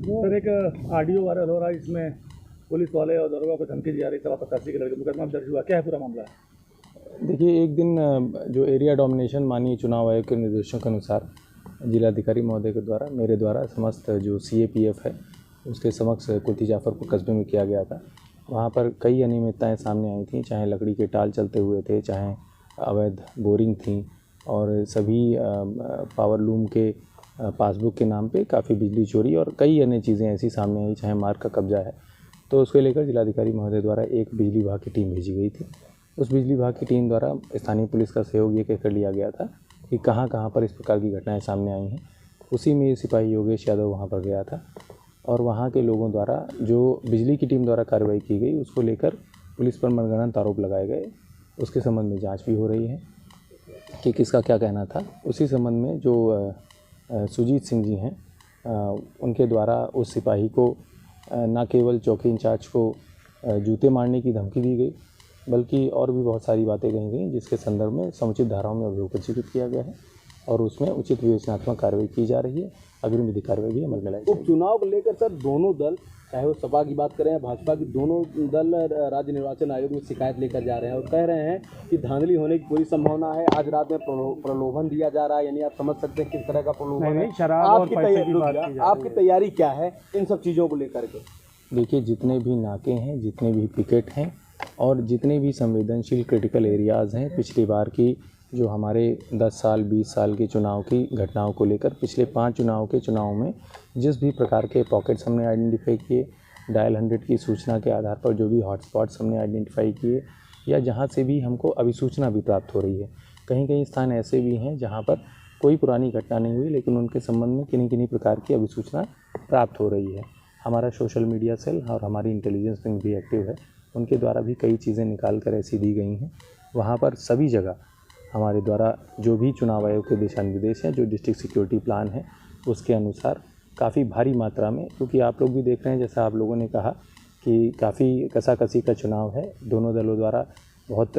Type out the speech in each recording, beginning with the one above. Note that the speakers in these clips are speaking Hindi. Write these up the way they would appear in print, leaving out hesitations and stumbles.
सर एक ऑडियो वायरल हो रहा है, इसमें पुलिस वाले और दरोगा को धमकी दी जा रही है। सवा 85 के लड़के मुकदमा दर्ज हुआ, क्या है पूरा मामला? देखिए, एक दिन जो एरिया डोमिनेशन माननीय चुनाव आयोग के निर्देशों के अनुसार जिलाधिकारी महोदय के द्वारा मेरे द्वारा समस्त जो CAPF है उसके समक्ष कुल्थी जाफर को कस्बे में किया गया था। वहाँ पर कई अनियमितताएं सामने आई थी, चाहे लकड़ी के टाल चलते हुए थे, चाहे अवैध बोरिंग थी और सभी पावर लूम के पासबुक के नाम पे काफ़ी बिजली चोरी और कई अन्य चीज़ें ऐसी सामने आई, चाहे मार्ग का कब्जा है। तो उसको लेकर जिलाधिकारी महोदय द्वारा एक बिजली विभाग की टीम भेजी गई थी। उस बिजली विभाग की टीम द्वारा स्थानीय पुलिस का सहयोग ये कहकर लिया गया था कि कहाँ कहाँ पर इस प्रकार की घटनाएं सामने आई हैं। उसी में सिपाही योगेश यादव वहाँ पर गया था और वहाँ के लोगों द्वारा जो बिजली की टीम द्वारा कार्रवाई की गई उसको लेकर पुलिस पर मनगढ़ंत आरोप लगाए गए। उसके संबंध में जाँच भी हो रही है कि किसका क्या कहना था। उसी संबंध में जो सुजीत सिंह जी हैं उनके द्वारा उस सिपाही को न केवल चौकी इंचार्ज को जूते मारने की धमकी दी गई बल्कि और भी बहुत सारी बातें कही गई, जिसके संदर्भ में समुचित धाराओं में अभियोग पंजीकृत किया गया है और उसमें उचित विवेचनात्मक कार्रवाई की जा रही है। अग्रिम विधिक कार्रवाई भी अमल में लाई जाएगी। उपचुनाव को लेकर सर दोनों दल, चाहे वो सपा की बात करें या भाजपा की, दोनों दल राज्य निर्वाचन आयोग में शिकायत लेकर जा रहे हैं और कह रहे हैं कि धांधली होने की पूरी संभावना है। आज रात में प्रलोभन दिया जा रहा है, यानी आप समझ सकते हैं किस तरह का प्रलोभन है। आपकी तैयारी क्या है इन सब चीज़ों को लेकर के? देखिए, जितने भी नाके हैं, जितने भी पिकेट हैं और जितने भी संवेदनशील क्रिटिकल एरियाज़ हैं, पिछली बार की जो हमारे 10 साल 20 साल के चुनाव की घटनाओं को लेकर पिछले 5 चुनावों में जिस भी प्रकार के पॉकेट्स हमने आइडेंटिफाई किए, डायल 100 की सूचना के आधार पर जो भी हॉटस्पॉट्स हमने आइडेंटिफाई किए या जहां से भी हमको अभिसूचना भी प्राप्त हो रही है, कहीं कहीं स्थान ऐसे भी हैं जहां पर कोई पुरानी घटना नहीं हुई लेकिन उनके संबंध में किन्हीं किन्हीं प्रकार की अभिसूचना प्राप्त हो रही है। हमारा सोशल मीडिया सेल और हमारी इंटेलिजेंस विंग भी एक्टिव है, उनके द्वारा भी कई चीज़ें निकाल कर ऐसी दी गई हैं। वहाँ पर सभी जगह हमारे द्वारा जो भी चुनाव आयोग के दिशा निर्देश हैं, जो डिस्ट्रिक्ट सिक्योरिटी प्लान है, उसके अनुसार काफ़ी भारी मात्रा में, क्योंकि आप लोग भी देख रहे हैं जैसा आप लोगों ने कहा कि काफ़ी कसाकसी का चुनाव है, दोनों दलों द्वारा बहुत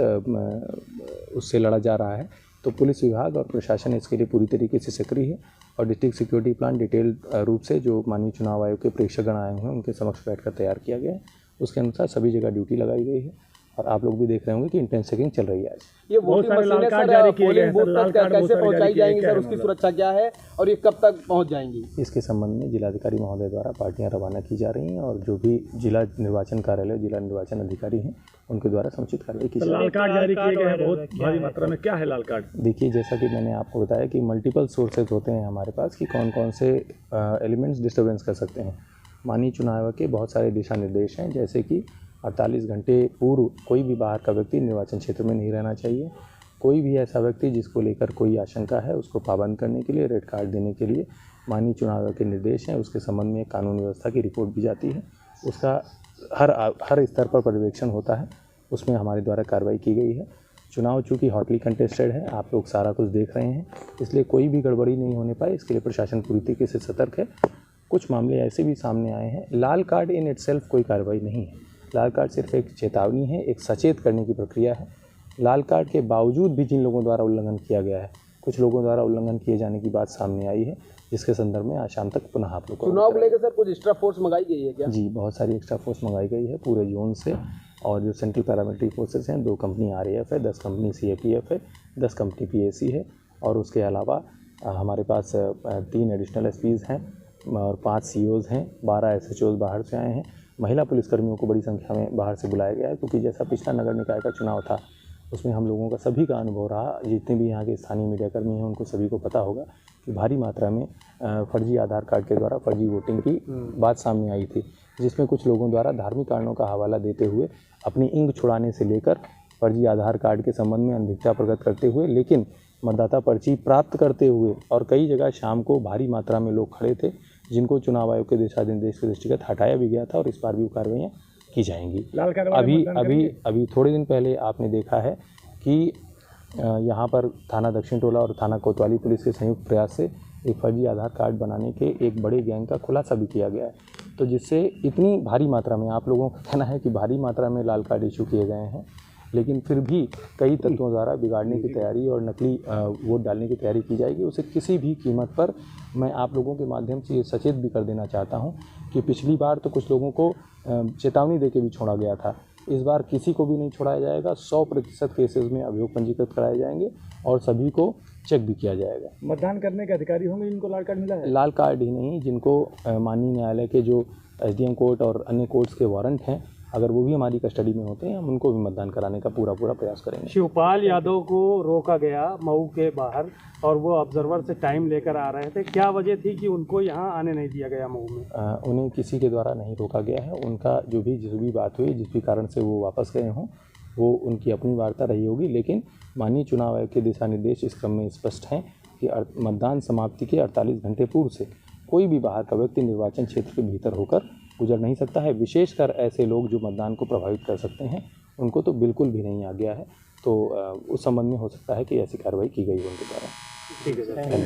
उससे लड़ा जा रहा है, तो पुलिस विभाग और प्रशासन इसके लिए पूरी तरीके से सक्रिय है और डिस्ट्रिक्ट सिक्योरिटी प्लान डिटेल रूप से जो माननीय चुनाव आयोग के प्रेक्षकगण आए हुए हैं उनके समक्ष बैठकर तैयार किया गया है। उसके अनुसार सभी जगह ड्यूटी लगाई गई है और आप लोग भी देख रहे होंगे कि इंटेंस चेकिंग चल रही है। आज ये वोटिंग मशीनें सर पोलिंग बूथ तक कैसे पहुंचाई जाएंगी सर, उसकी सुरक्षा क्या है और ये कब तक पहुंच जाएंगी? इसके संबंध में जिलाधिकारी महोदय द्वारा पार्टियां रवाना की जा रही हैं और जो भी जिला निर्वाचन कार्यालय, जिला निर्वाचन अधिकारी हैं, उनके द्वारा समुचित कार्रवाई की जा रही है। लाल कार्ड जारी किए गए हैं बहुत भारी मात्रा में, क्या है लाल कार्ड? देखिए, जैसा कि मैंने आपको बताया कि मल्टीपल सोर्सेज होते हैं हमारे पास कि कौन कौन से एलिमेंट्स डिस्टर्बेंस कर सकते हैं। माननीय चुनाव आयोग के बहुत सारे दिशा निर्देश हैं, जैसे कि 48 घंटे पूर्व कोई भी बाहर का व्यक्ति निर्वाचन क्षेत्र में नहीं रहना चाहिए। कोई भी ऐसा व्यक्ति जिसको लेकर कोई आशंका है उसको पाबंद करने के लिए, रेड कार्ड देने के लिए माननीय चुनाव आयोग के निर्देश हैं। उसके संबंध में कानून व्यवस्था की रिपोर्ट भी जाती है, उसका हर स्तर पर पर्यवेक्षण होता है, उसमें हमारे द्वारा कार्रवाई की गई है। चुनाव चूँकि हॉटली कंटेस्टेड है, आप लोग सारा कुछ देख रहे हैं, इसलिए कोई भी गड़बड़ी नहीं होने पाए इसके लिए प्रशासन पूरी तरीके से सतर्क है। कुछ मामले ऐसे भी सामने आए हैं। लाल कार्ड इन इटसेल्फ कोई कार्रवाई नहीं है, लाल कार्ड सिर्फ एक चेतावनी है, एक सचेत करने की प्रक्रिया है। लाल कार्ड के बावजूद भी जिन लोगों द्वारा उल्लंघन किया गया है, कुछ लोगों द्वारा उल्लंघन किए जाने की बात सामने आई है, जिसके संदर्भ में आज शाम तक पुनः आप लोग को चुनाव को लेकर सर कुछ एक्स्ट्रा फोर्स मंगाई गई है क्या? जी, बहुत सारी एक्स्ट्रा फोर्स मंगाई गई है पूरे जोन से और जो सेंट्रल पैरामिलिट्री फोर्सेस हैं, 2 कंपनी RAF है, 10 कंपनी CAPF है, 10 कंपनी PAC है और उसके अलावा हमारे पास 3 एडिशनल SPs हैं और 5 COs हैं, 12 SHOs बाहर से आए हैं। महिला पुलिसकर्मियों को बड़ी संख्या में बाहर से बुलाया गया है, क्योंकि जैसा पिछला नगर निकाय का चुनाव था उसमें हम लोगों का सभी का अनुभव रहा, जितने भी यहाँ के स्थानीय मीडियाकर्मी हैं उनको सभी को पता होगा कि भारी मात्रा में फर्जी आधार कार्ड के द्वारा फर्जी वोटिंग की बात सामने आई थी, जिसमें कुछ लोगों द्वारा धार्मिक कारणों का हवाला देते हुए अपनी इंग छुड़ाने से लेकर फर्जी आधार कार्ड के संबंध में अनभिज्ञता प्रकट करते हुए, लेकिन मतदाता पर्ची प्राप्त करते हुए और कई जगह शाम को भारी मात्रा में लोग खड़े थे, जिनको चुनाव आयोग के दिशा निर्देश के दृष्टिगत हटाया भी गया था और इस बार भी कार्रवाइयाँ की जाएंगी। अभी थोड़े दिन पहले आपने देखा है कि यहाँ पर थाना दक्षिण टोला और थाना कोतवाली पुलिस के संयुक्त प्रयास से एक फर्जी आधार कार्ड बनाने के एक बड़े गैंग का खुलासा भी किया गया है, तो जिससे इतनी भारी मात्रा में, आप लोगों का कहना है कि भारी मात्रा में लाल कार्ड इशू किए गए हैं, लेकिन फिर भी कई तत्वों द्वारा बिगाड़ने की तैयारी और नकली वोट डालने की तैयारी की जाएगी। उसे किसी भी कीमत पर मैं आप लोगों के माध्यम से ये सचेत भी कर देना चाहता हूँ कि पिछली बार तो कुछ लोगों को चेतावनी देके भी छोड़ा गया था, इस बार किसी को भी नहीं छोड़ाया जाएगा। 100% केसेस में अभियोग पंजीकृत कराए जाएंगे और सभी को चेक भी किया जाएगा। मतदान करने के अधिकारी होंगे जिनको लाल कार्ड मिला है? लाल कार्ड ही नहीं, जिनको माननीय न्यायालय के जो एसडीएम कोर्ट और अन्य कोर्ट्स के वारंट हैं, अगर वो भी हमारी कस्टडी में होते हैं, हम उनको भी मतदान कराने का पूरा प्रयास करेंगे। शिवपाल यादव को रोका गया मऊ के बाहर और वो ऑब्जर्वर से टाइम लेकर आ रहे थे, क्या वजह थी कि उनको यहाँ आने नहीं दिया गया मऊ में? उन्हें किसी के द्वारा नहीं रोका गया है। उनका जिस भी बात हुई, जिस भी कारण से वो वापस गए हों, वो उनकी अपनी वार्ता रही होगी। लेकिन माननीय चुनाव आयोग के दिशा निर्देश इस क्रम में स्पष्ट हैं कि मतदान समाप्ति के 48 घंटे पूर्व से कोई भी बाहर का व्यक्ति निर्वाचन क्षेत्र के भीतर होकर गुजर नहीं सकता है। विशेषकर ऐसे लोग जो मतदान को प्रभावित कर सकते हैं, उनको तो बिल्कुल भी नहीं आ गया है। तो उस संबंध में हो सकता है कि ऐसी कार्रवाई की गई हो उनके द्वारा। ठीक है सर।